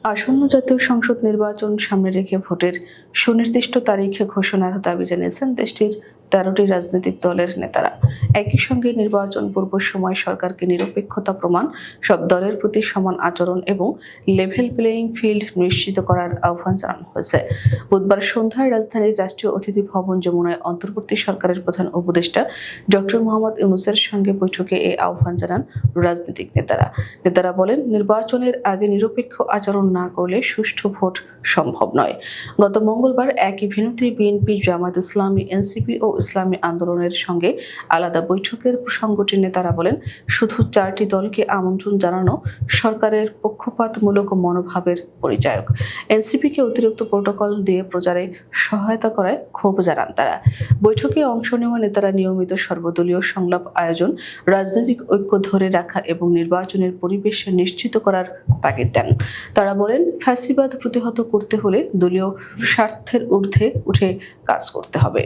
আসন্ন জাতীয় সংসদ নির্বাচন সামনে রেখে ভোটের সুনির্দিষ্ট তারিখে ঘোষণার দাবি জানিয়েছেন দেশটির ১৩টি রাজনৈতিক দলের নেতারা। একই সঙ্গে নির্বাচন পূর্ব সময় সরকারকে নিরপেক্ষতা প্রমাণ, সব দলের প্রতি সমান আচরণ এবং লেভেল প্লেয়িং ফিল্ড নিশ্চিত করার আহ্বান জানানো হয়েছে। বুধবার সন্ধ্যায় রাজধানীর রাষ্ট্রীয় অতিথি ভবন যমুনায় অন্তর্বর্তী সরকারের প্রধান উপদেষ্টা ডক্টর মোহাম্মদ ইউনূসের সঙ্গে বৈঠকে এই আহ্বান জানান রাজনৈতিক নেতারা বলেন, নির্বাচনের আগে নিরপেক্ষ আচরণ না করলে সুষ্ঠু ভোট সম্ভব নয়। গত মঙ্গলবার একই ভেন্যুতে বিএনপি, জামায়াত ইসলামী, এনসিপি ও ইসলামী আন্দোলনের সঙ্গে আলাদা বৈঠকের সংগঠনের নেতারা বলেন, শুধু 4টি দলকে আমন্ত্রণ জানানো সরকারের পক্ষপাতমূলক মনোভাবের পরিচায়ক। এনসিপিকে অতিরিক্ত প্রোটোকল দিয়ে প্রচারে সহায়তা করায় ক্ষোভ জানান তারা। বৈঠকে অংশ নেওয়া নেতারা নিয়মিত সর্বদলীয় সংলাপ আয়োজন, রাজনৈতিক ঐক্য ধরে রাখা এবং নির্বাচনের পরিবেশ নিশ্চিত করার তাগিদ দেন। তারা বলেন, ফ্যাসিবাদ প্রতিহত করতে হলে দলীয় স্বার্থের ঊর্ধ্বে উঠে কাজ করতে হবে।